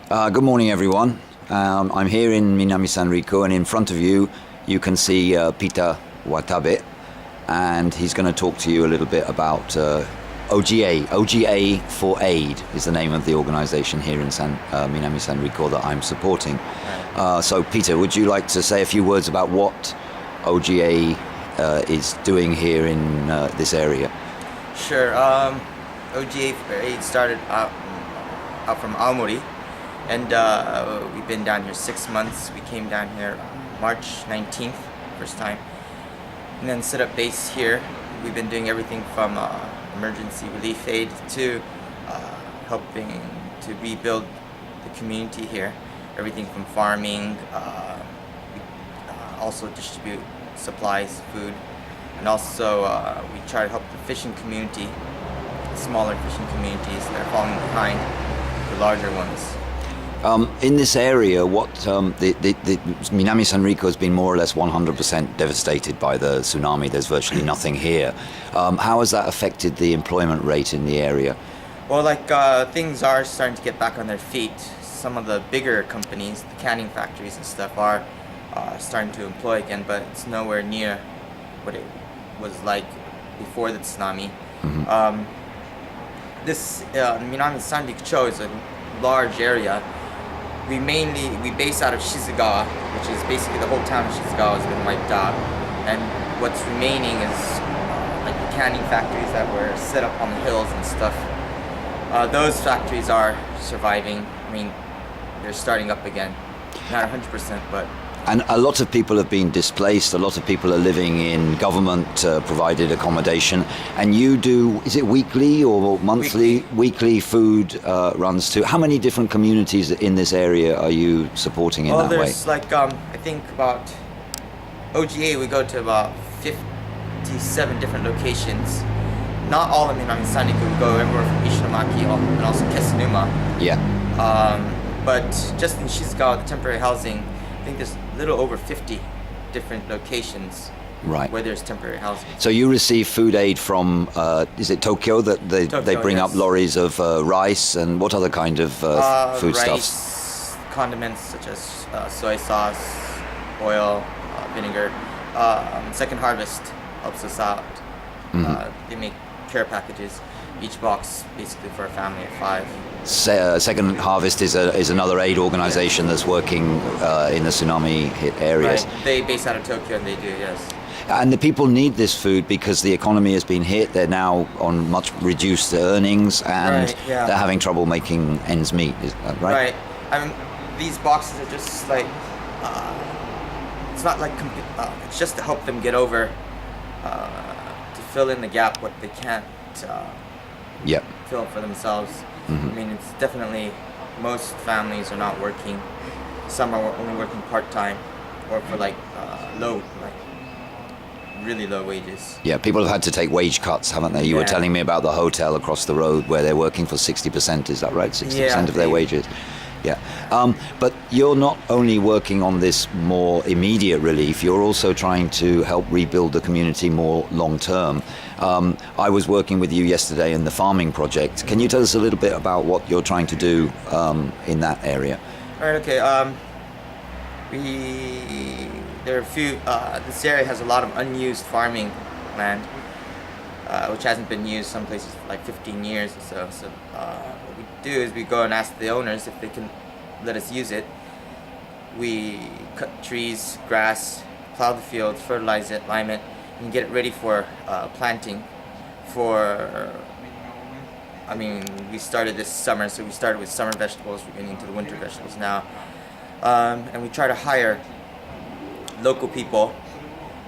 Good morning, everyone. I'm here in Minami Sanrico, and in front of you, you can see Peter Watabe, and he's going to talk to you a little bit about OGA. OGA for Aid is the name of the organization here in Minami Sanrico that I'm supporting. So, Peter, would you like to say a few words about what OGA is doing here in this area? Sure. OGA for Aid started out from Aomori. And we've been down here 6 months. We came down here March 19th, first time. And then set up base here. We've been doing everything from emergency relief aid to helping to rebuild the community here. Everything from farming, we also distribute supplies, food, and also we try to help the fishing community, smaller fishing communities that are falling behind the larger ones. In this area, what the Minami Sanrico has been more or less 100% devastated by the tsunami. There's virtually nothing here. How has that affected the employment rate in the area? Well, things are starting to get back on their feet. Some of the bigger companies, the canning factories and stuff, are starting to employ again, but it's nowhere near what it was like before the tsunami. Mm-hmm. This Minami Sanrico is a large area. We base out of Shizugawa, which is basically the whole town of Shizugawa has been wiped out, and what's remaining is like the canning factories that were set up on the hills and stuff. Those factories are surviving. I mean, they're starting up again, not 100%, but. And a lot of people have been displaced. A lot of people are living in government-provided accommodation. And you do, is it weekly or monthly? Weekly food runs to. How many different communities in this area are you supporting in that way? Well, there's I think about OGA, we go to about 57 different locations. Not all of Minami Sanrico, we go everywhere from Ishinomaki and also Kesunuma. Yeah. But just in Shizugawa, the temporary housing, I think there's a little over 50 different locations where there's temporary housing. So you receive food aid from, is it Tokyo that they bring up lorries of rice, and what other kind of foodstuffs? Rice, condiments such as soy sauce, oil, vinegar. Second Harvest helps us out. They make care packages, each box basically for a family of 5. Second Harvest is another aid organization that's working in the tsunami hit areas. Right. They base out of Tokyo, and they do, yes. And the people need this food because the economy has been hit. They're now on much reduced earnings, and they're having trouble making ends meet. Is that right? Right. I mean, these boxes are just like, it's not like, it's just to help them get over, to fill in the gap what they can't fill up for themselves. I mean, it's definitely, most families are not working. Some are only working part-time or for really low wages. Yeah, people have had to take wage cuts, haven't they? You were telling me about the hotel across the road where they're working for 60%, is that right? 60% of their wages. Yeah. But you're not only working on this more immediate relief, you're also trying to help rebuild the community more long-term. I was working with you yesterday in the farming project. Can you tell us a little bit about what you're trying to do in that area? All right, okay. There are a few, this area has a lot of unused farming land, which hasn't been used some places for like 15 years or so. So what we do is we go and ask the owners if they can let us use it. We cut trees, grass, plow the fields, fertilize it, lime it, and get it ready for planting. We started this summer, so we started with summer vegetables. We're getting into the winter vegetables now. And we try to hire local people.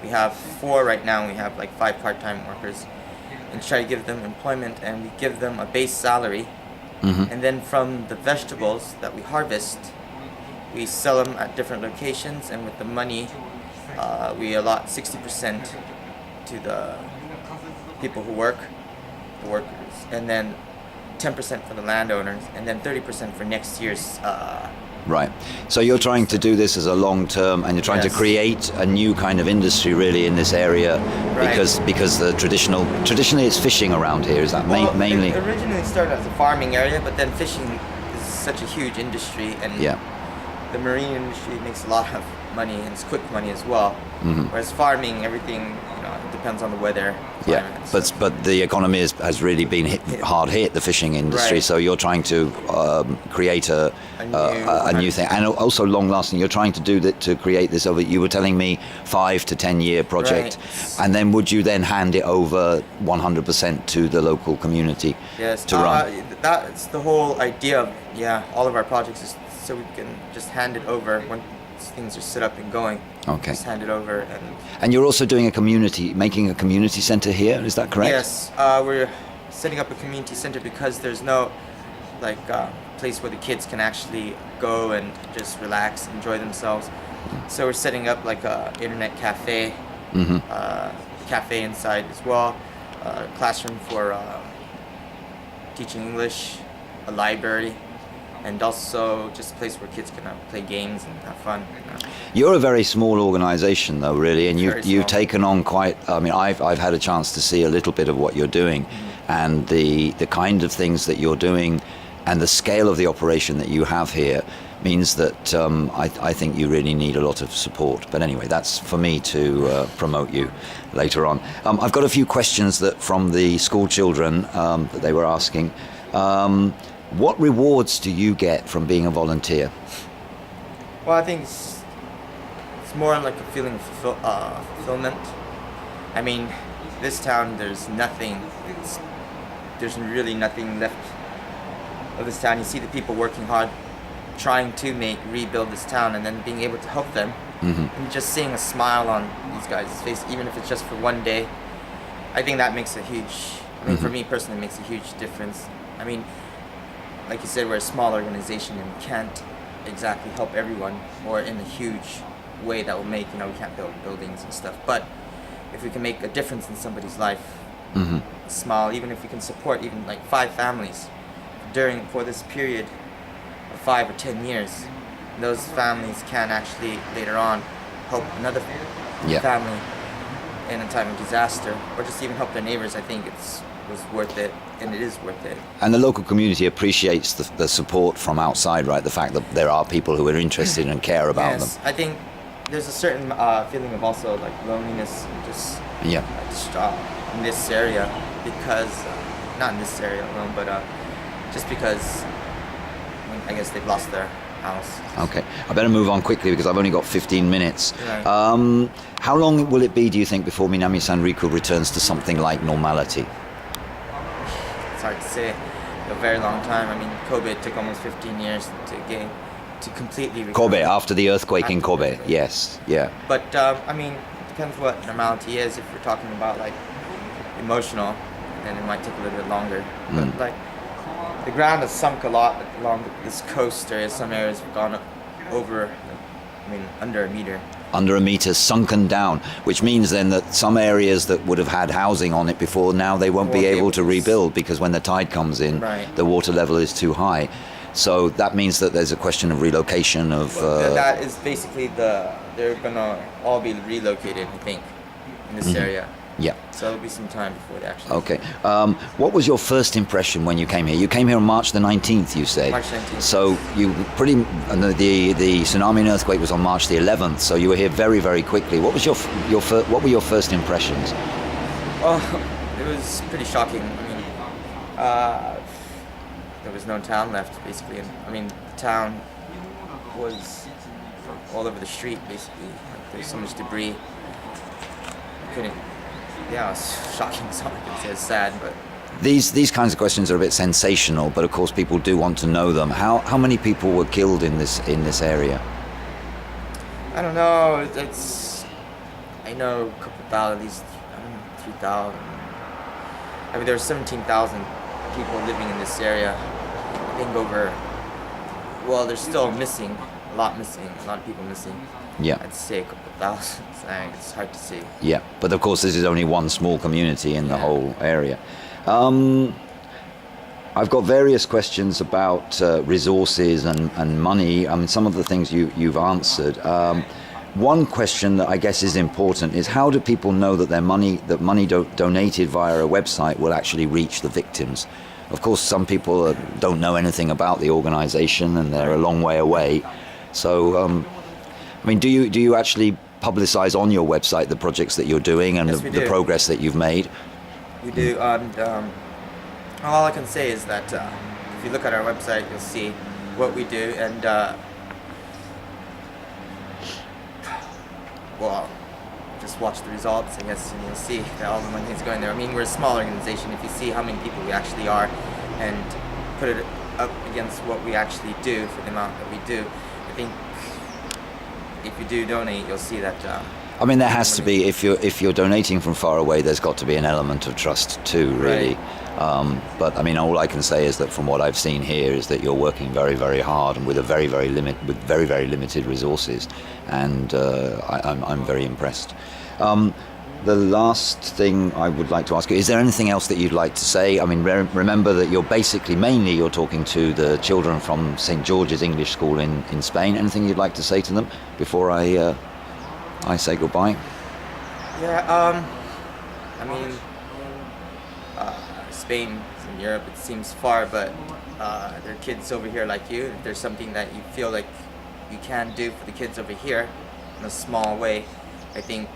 We have 4 right now, and we have like 5 part-time workers. And try to give them employment, and we give them a base salary. And then from the vegetables that we harvest, we sell them at different locations, and with the money, we allot 60% to the people who work, the workers, and then 10% for the landowners, and then 30% for next year's. Right. So you're trying to do this as a long term, and you're trying to create a new kind of industry really in this area, because the traditionally it's fishing around here. Is that mainly? It originally started as a farming area, but then fishing is such a huge industry, and Yeah. the marine industry makes a lot of money, and it's quick money as well. Mm-hmm. Whereas farming, everything, it depends on the weather. Yeah, climate, but the economy has really been hard hit, the fishing industry. Right. So you're trying to create a new thing, and also long lasting. You're trying to do that, to create this over. You were telling me 5 to 10 year project, Right. and then would you then hand it over 100% to the local community Yes, to run? that's the whole idea of all of our projects, is so we can just hand it over when things are set up and going. Okay. Just hand it over. And you're also doing making a community center here. Is that correct? Yes, we're setting up a community center because there's no place where the kids can actually go and just relax, enjoy themselves. So we're setting up like a internet cafe, cafe inside as well, a classroom for teaching English, a library, and also just a place where kids can play games and have fun. You're a very small organisation, though, really, and Very you've small. taken on quite. I mean, I've had a chance to see a little bit of what you're doing, and the kind of things that you're doing, and the scale of the operation that you have here means that I think you really need a lot of support. But anyway, that's for me to promote you later on. I've got a few questions from the school children that they were asking. What rewards do you get from being a volunteer? Well, I think it's more like a feeling of fulfillment. I mean, this town, there's nothing. There's really nothing left of this town. You see the people working hard, trying to rebuild this town, and then being able to help them. And just seeing a smile on these guys' face, even if it's just for one day, I think that makes a huge. I mean, for me personally, it makes a huge difference. I mean, like you said, we're a small organization and we can't exactly help everyone, or in a huge way that will make, we can't build buildings and stuff. But if we can make a difference in somebody's life, a smile, even if we can support even like 5 families for this period of 5 or 10 years, those families can actually later on help another family in a time of disaster, or just even help their neighbors. I think was worth it, and it is worth it. And the local community appreciates the support from outside, right? The fact that there are people who are interested and care about them. I think there's a certain feeling of also like loneliness, and just in this area, because not in this area alone, but just because I guess they've lost their house. Okay, I better move on quickly because I've only got 15 minutes. Right. How long will it be, do you think, before Minami Sanriku returns to something like normality? It's hard to say. A very long time. I mean, Kobe took almost 15 years to completely recover. Kobe, after the earthquake in After the Kobe, earthquake. yes, yeah. But I mean, it depends what normality is. If we're talking about like emotional, then it might take a little bit longer. But like the ground has sunk a lot along this coast area. Some areas have gone up over, under a meter. Under a meter, sunken down, which means then that some areas that would have had housing on it before, now they won't be able to rebuild, because when the tide comes in, Right. the water level is too high. So that means that there's a question of relocation of... That is basically they're gonna all be relocated, I think, in this area. Yeah. So it'll be some time before they actually. Okay. What was your first impression when you came here? You came here on March the 19th, you say? March 19th. So you and the tsunami and earthquake was on March the 11th, so you were here very, very quickly. What was what were your first impressions? Oh, it was pretty shocking. There was no town left, basically. And, the town was all over the street, basically. Like, there's so much debris. I couldn't. Yeah, it was shocking. So I can say it's sad, but. These kinds of questions are a bit sensational, but of course people do want to know them. How many people were killed in this area? I don't know. I know a couple thousand, at least 3,000. There were 17,000 people living in this area. I think there's still missing, a lot of people missing. Yeah. I'd say a couple thousand. It's hard to say. Yeah, but of course this is only one small community in the whole area. I've got various questions about resources and money. Some of the things you've answered. One question that I guess is important is, how do people know that money donated via a website will actually reach the victims? of course, some people don't know anything about the organization and they're a long way away. So, I mean, do you actually publicize on your website the projects that you're doing and Yes, the progress that you've made? We do, and all I can say is that if you look at our website, you'll see what we do, and well, just watch the results, I guess, and you'll see that all the money is going there. I mean, we're a small organization. If you see how many people we actually are, and put it up against what we actually do for the amount that we do, I think if you do donate, you'll see that. I mean, there has to be, if you're donating from far away, there's got to be an element of trust too, really. Right. But I mean, all I can say is that from what I've seen here is that you're working very, very hard and with very, very limited resources, and I'm very impressed. The last thing I would like to ask you, is there anything else that you'd like to say? I mean, remember that you're talking to the children from St. George's English School in Spain. Anything you'd like to say to them before I say goodbye? Yeah, I mean, Spain is in Europe, it seems far, but there are kids over here like you. If there's something that you feel like you can do for the kids over here in a small way, I think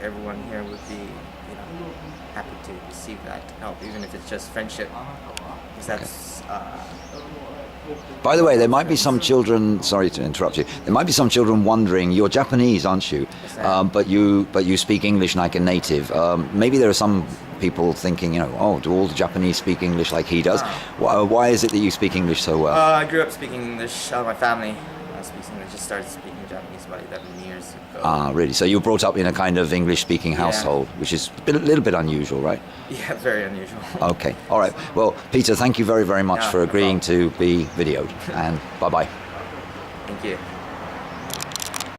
everyone here would be, happy to receive that help, even if it's just friendship, because that's. By the way, there might be some children. Sorry to interrupt you. There might be some children wondering. You're Japanese, aren't you? Yes, but you speak English like a native. Maybe there are some people thinking, do all the Japanese speak English like he does? Why is it that you speak English so well? I grew up speaking English. My family speaks English. Just started speaking Japanese about 11 years ago. Ah, really? So you were brought up in a kind of English-speaking household, which is a little bit unusual, right? Yeah, very unusual. Okay. All right. Well, Peter, thank you very, very much for agreeing to be videoed. And bye-bye. Thank you.